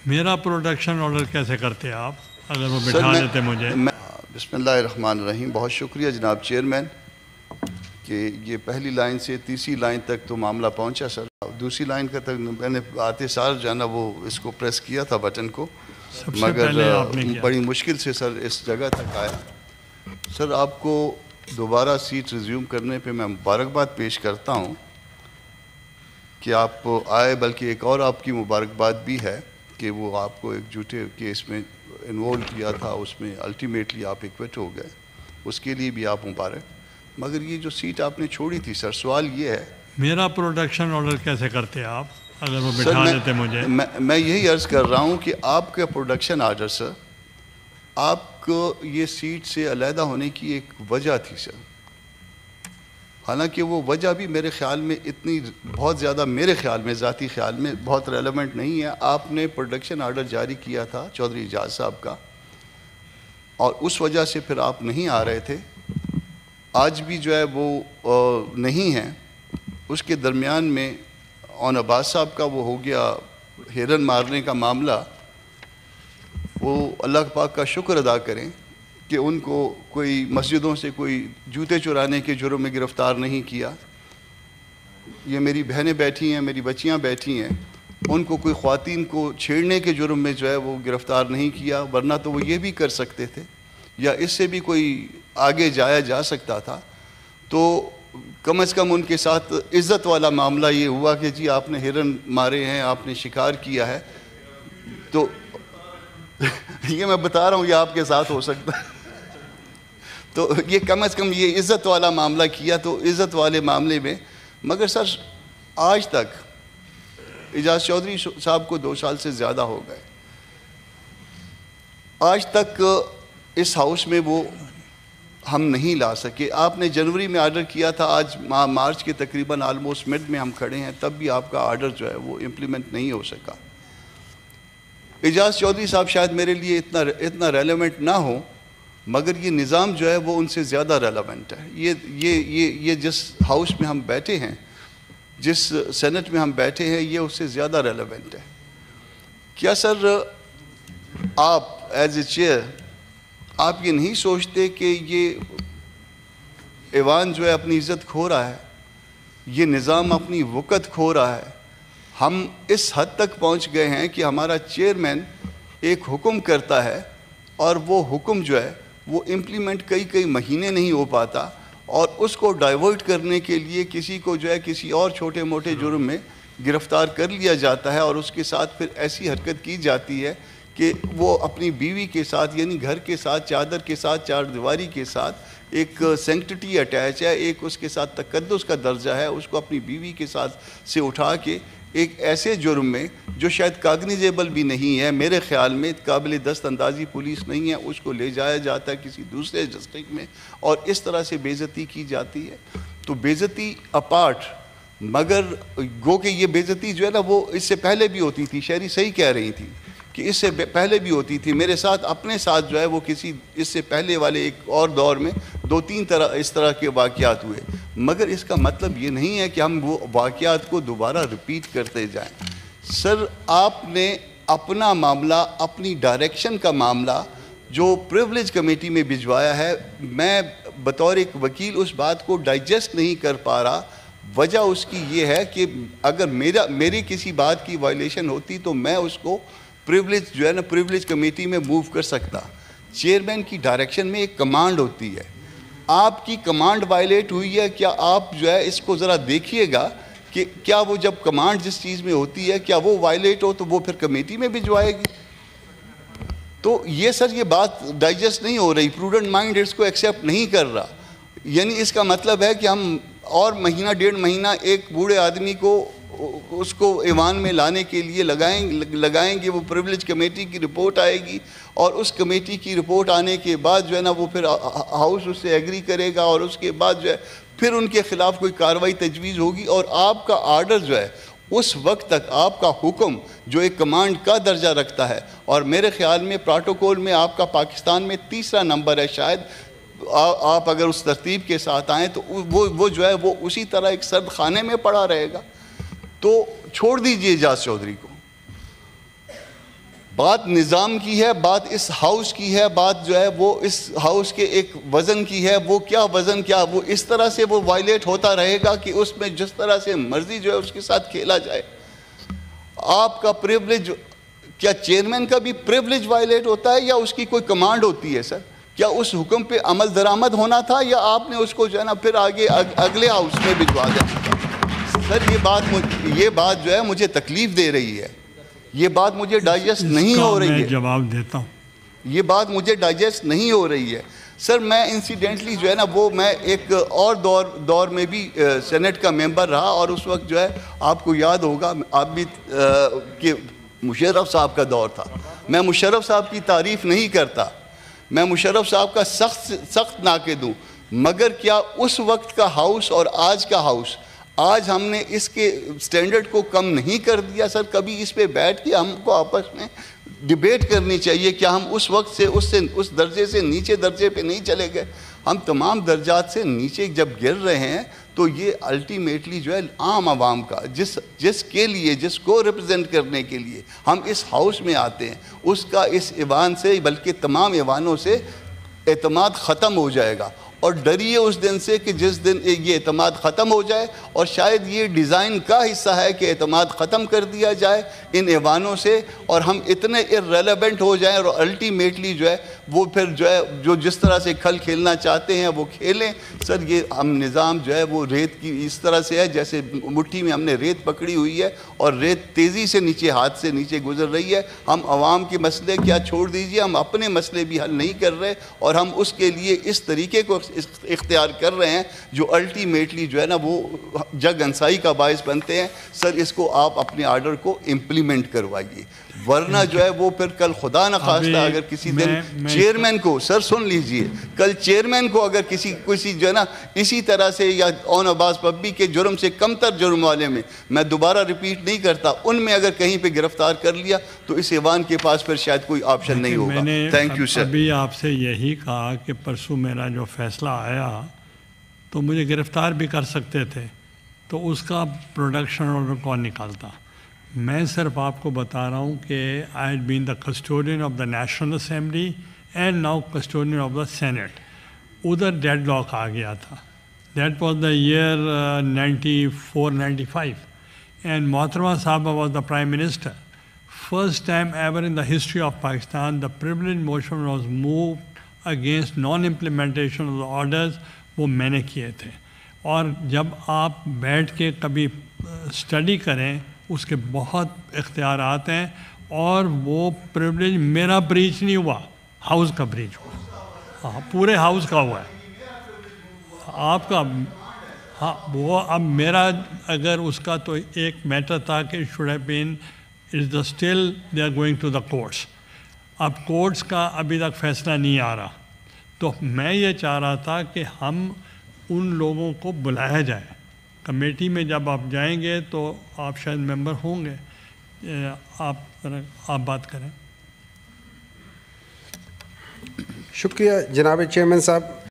میرا production order کیسے کرتے آپ اگر وہ بٹھا دیتے مجھے؟ بسم اللہ الرحمن الرحیم. بہت شکریہ جناب چیئرمین کہ یہ پہلی لائن سے تیسری لائن تک تو معاملہ پہنچا سر. دوسری لائن کا تک میں نے آتے سال جو ہے نا وہ اس کو پریس کیا تھا بٹن کو, مگر بڑی مشکل سے سر اس جگہ تک آیا. سر آپ کو دوبارہ سیٹ ریزیوم کرنے پہ میں مبارکباد پیش کرتا ہوں کہ آپ آئے, بلکہ ایک اور آپ کی مبارکباد بھی ہے کہ وہ آپ کو ایک جھوٹے کیس میں انوالو کیا تھا, اس میں الٹیمیٹلی آپ ایکوٹ ہو گئے, اس کے لیے بھی آپ مبارک. مگر یہ جو سیٹ آپ نے چھوڑی تھی سر, سوال یہ ہے میرا پروڈکشن آرڈر کیسے کرتے آپ اگر وہ بٹھا دیتے مجھے؟ میں یہی عرض کر رہا ہوں کہ آپ کا پروڈکشن آرڈر سر, آپ کو یہ سیٹ سے علیحدہ ہونے کی ایک وجہ تھی سر. حالانکہ وہ وجہ بھی میرے خیال میں اتنی بہت زیادہ میرے خیال میں ذاتی خیال میں بہت ریلیونٹ نہیں ہے. آپ نے پروڈکشن آرڈر جاری کیا تھا چودھری اعجاز صاحب کا, اور اس وجہ سے پھر آپ نہیں آ رہے تھے. آج بھی جو ہے وہ نہیں ہیں. اس کے درمیان میں اون عباس صاحب کا وہ ہو گیا ہرن مارنے کا معاملہ. وہ اللہ پاک کا شکر ادا کریں کہ ان کو کوئی مسجدوں سے کوئی جوتے چرانے کے جرم میں گرفتار نہیں کیا. یہ میری بہنیں بیٹھی ہیں, میری بچیاں بیٹھی ہیں, ان کو کوئی خواتین کو چھیڑنے کے جرم میں جو ہے وہ گرفتار نہیں کیا, ورنہ تو وہ یہ بھی کر سکتے تھے یا اس سے بھی کوئی آگے جایا جا سکتا تھا. تو کم از کم ان کے ساتھ عزت والا معاملہ یہ ہوا کہ جی آپ نے ہرن مارے ہیں, آپ نے شکار کیا ہے. تو یہ میں بتا رہا ہوں یہ آپ کے ساتھ ہو سکتا ہے. تو یہ کم از کم یہ عزت والا معاملہ کیا, تو عزت والے معاملے میں. مگر سر آج تک اعجاز چودھری صاحب کو 2 سال سے زیادہ ہو گئے, آج تک اس ہاؤس میں وہ ہم نہیں لا سکے. آپ نے جنوری میں آرڈر کیا تھا, آج مارچ کے تقریباً آلموسٹ مڈ میں ہم کھڑے ہیں, تب بھی آپ کا آرڈر جو ہے وہ امپلیمنٹ نہیں ہو سکا. اعجاز چودھری صاحب شاید میرے لیے اتنا ریلیونٹ نہ ہو, مگر یہ نظام جو ہے وہ ان سے زیادہ ریلیونٹ ہے. یہ جس ہاؤس میں ہم بیٹھے ہیں, جس سینٹ میں ہم بیٹھے ہیں, یہ اس سے زیادہ ریلیونٹ ہے. کیا سر آپ ایز اے چیئر آپ یہ نہیں سوچتے کہ یہ ایوان جو ہے اپنی عزت کھو رہا ہے, یہ نظام اپنی وقت کھو رہا ہے؟ ہم اس حد تک پہنچ گئے ہیں کہ ہمارا چیئرمین ایک حکم کرتا ہے اور وہ حکم جو ہے وہ امپلیمنٹ کئی مہینے نہیں ہو پاتا, اور اس کو ڈائیورٹ کرنے کے لیے کسی کو جو ہے کسی اور چھوٹے موٹے جرم میں گرفتار کر لیا جاتا ہے, اور اس کے ساتھ پھر ایسی حرکت کی جاتی ہے کہ وہ اپنی بیوی کے ساتھ, یعنی گھر کے ساتھ, چادر کے ساتھ, چار دیواری کے ساتھ ایک سینکٹٹی اٹیچ ہے, ایک اس کے ساتھ تقدس کا درجہ ہے, اس کو اپنی بیوی کے ساتھ سے اٹھا کے ایک ایسے جرم میں جو شاید کاگنیزیبل بھی نہیں ہے, میرے خیال میں قابل دست اندازی پولیس نہیں ہے, اس کو لے جایا جاتا ہے کسی دوسرے ڈسٹرکٹ میں, اور اس طرح سے بے عزتی کی جاتی ہے. تو بے عزتی اپارٹ, مگر گو کہ یہ بے عزتی جو ہے نا وہ اس سے پہلے بھی ہوتی تھی. شہری صحیح کہہ رہی تھی کہ اس سے پہلے بھی ہوتی تھی. میرے ساتھ اپنے ساتھ جو ہے وہ کسی اس سے پہلے والے ایک اور دور میں 2-3 اس طرح کے واقعات ہوئے, مگر اس کا مطلب یہ نہیں ہے کہ ہم وہ واقعات کو دوبارہ ریپیٹ کرتے جائیں. سر آپ نے اپنا معاملہ, اپنی ڈائریکشن کا معاملہ جو پریولیج کمیٹی میں بھجوایا ہے, میں بطور ایک وکیل اس بات کو ڈائجسٹ نہیں کر پا رہا. وجہ اس کی یہ ہے کہ اگر میری کسی بات کی وائلیشن ہوتی تو میں اس کو پریولیج جو ہے نا پریولیج کمیٹی میں موو کر سکتا. چیئرمین کی ڈائریکشن میں ایک کمانڈ ہوتی ہے, آپ کی کمانڈ وائلیٹ ہوئی ہے. کیا آپ جو ہے اس کو ذرا دیکھیے گا کہ کیا وہ جب کمانڈ جس چیز میں ہوتی ہے کیا وہ وائلیٹ ہو تو وہ پھر کمیٹی میں بھجوائے گی. تو یہ سر یہ بات ڈائجسٹ نہیں ہو رہی, پروڈنٹ مائنڈ اس کو ایکسیپٹ نہیں کر رہا. یعنی اس کا مطلب ہے کہ ہم اور مہینہ 1.5 مہینہ ایک بوڑھے آدمی کو اس کو ایوان میں لانے کے لیے لگائیں گے. وہ پریولیج کمیٹی کی رپورٹ آئے گی, اور اس کمیٹی کی رپورٹ آنے کے بعد جو ہے نا وہ پھر ہاؤس اس سے ایگری کرے گا, اور اس کے بعد جو ہے پھر ان کے خلاف کوئی کارروائی تجویز ہوگی. اور آپ کا آرڈر جو ہے اس وقت تک آپ کا حکم جو ایک کمانڈ کا درجہ رکھتا ہے, اور میرے خیال میں پروٹوکول میں آپ کا پاکستان میں 3 نمبر ہے شاید, آپ اگر اس ترتیب کے ساتھ آئیں تو وہ جو ہے وہ اسی طرح ایک سرد خانے میں پڑا رہے گا. تو چھوڑ دیجئے اعجاز چودھری کو. بات نظام کی ہے، بات اس ہاؤس کی ہے، بات جو ہے وہ اس ہاؤس کے ایک وزن کی ہے. وہ کیا وزن، کیا وہ اس طرح سے وہ وائلیٹ ہوتا رہے گا کہ اس میں جس طرح سے مرضی جو ہے اس کے ساتھ کھیلا جائے. آپ کا پریولیج، کیا چیئرمین کا بھی پریولیج وائلیٹ ہوتا ہے یا اس کی کوئی کمانڈ ہوتی ہے؟ سر کیا اس حکم پہ عمل درآمد ہونا تھا یا آپ نے اس کو جو ہے نا پھر آگے اگلے ہاؤس میں بھجوا دینا تھا؟ سر یہ بات جو ہے مجھے تکلیف دے رہی ہے، یہ بات مجھے ڈائجسٹ نہیں ہو رہی ہے. میں جواب دیتا ہوں. یہ بات مجھے ڈائجسٹ نہیں ہو رہی ہے. سر میں انسیڈنٹلی جو ہے نا وہ میں ایک اور دور میں بھی سینٹ کا ممبر رہا، اور اس وقت جو ہے آپ کو یاد ہوگا آپ بھی کہ مشرف صاحب کا دور تھا. میں مشرف صاحب کی تعریف نہیں کرتا، میں مشرف صاحب کا سخت ناقد ہوں، مگر کیا اس وقت کا ہاؤس اور آج کا ہاؤس، آج ہم نے اس کے سٹینڈرڈ کو کم نہیں کر دیا؟ سر کبھی اس پہ بیٹھ کے ہم کو آپس میں ڈیبیٹ کرنی چاہیے. کیا ہم اس وقت سے اس درجے سے نیچے درجے پہ نہیں چلے گئے؟ ہم تمام درجات سے نیچے جب گر رہے ہیں تو یہ الٹیمیٹلی جو ہے عام عوام کا جس کے لیے، جس کو ریپرزینٹ کرنے کے لیے ہم اس ہاؤس میں آتے ہیں، اس کا اس ایوان سے بلکہ تمام ایوانوں سے اعتماد ختم ہو جائے گا. اور ڈریے اس دن سے کہ جس دن یہ اعتماد ختم ہو جائے، اور شاید یہ ڈیزائن کا حصہ ہے کہ اعتماد ختم کر دیا جائے ان ایوانوں سے، اور ہم اتنے ارریلیونٹ ہو جائیں اور الٹیمیٹلی جو ہے وہ پھر جو ہے جو جس طرح سے کھل کھیلنا چاہتے ہیں وہ کھیلیں. سر یہ ہم نظام جو ہے وہ ریت کی اس طرح سے ہے جیسے مٹھی میں ہم نے ریت پکڑی ہوئی ہے اور ریت تیزی سے نیچے، ہاتھ سے نیچے گزر رہی ہے. ہم عوام کے مسئلے کیا چھوڑ دیجئے، ہم اپنے مسئلے بھی حل نہیں کر رہے، اور ہم اس کے لیے اس طریقے کو اختیار کر رہے ہیں جو الٹیمیٹلی جو ہے نا وہ جگ انسائی کا باعث بنتے ہیں. سر اس کو آپ اپنے آرڈر کو امپلیمنٹ کروائیے، ورنہ جو ہے وہ پھر کل خدا نخواستہ اگر کسی دن چیئرمین کو، سر سن لیجئے، کل چیئرمین کو اگر کسی جو ہے نا اسی طرح سے یا اون عباس پبی کے جرم سے کم تر جرم والے میں دوبارہ ریپیٹ نہیں کرتا، ان میں اگر کہیں پہ گرفتار کر لیا تو اس ایوان کے پاس پھر شاید کوئی آپشن نہیں ہوگا. Thank you sir. ابھی آپ سے یہی کہا کہ پرسوں میرا جو فیصلہ آیا تو مجھے گرفتار بھی کر سکتے تھے، تو اس کا پروڈکشن آرڈر کون نکالتا؟ میں صرف آپ کو بتا رہا ہوں کہ I had been the custodian of the National Assembly and now custodian of the Senate. ادھر ڈیڈ لاک آ گیا تھا. That was the year 94-95 and محترمہ صاحبہ was the prime minister. First time ever in the history of Pakistan, the privilege motion was moved against non-implementation of the orders. وہ میں نے کیے تھے. اور جب آپ بیٹھ کے کبھی اسٹڈی کریں اس کے بہت اختیارات ہیں، اور وہ پریولیج میرا بریچ نہیں ہوا، ہاؤس کا بریچ ہوا. ہاں پورے ہاؤس کا ہوا ہے آپ کا. ہاں وہ اب میرا اگر اس کا تو ایک میٹر تھا کہ should have been still they are going to the courts. اب کورٹس کا ابھی تک فیصلہ نہیں آ رہا، تو میں یہ چاہ رہا تھا کہ ہم ان لوگوں کو بلایا جائے کمیٹی میں. جب آپ جائیں گے تو آپ شاید ممبر ہوں گے، آپ بات کریں. شکریہ جناب چیئرمین صاحب.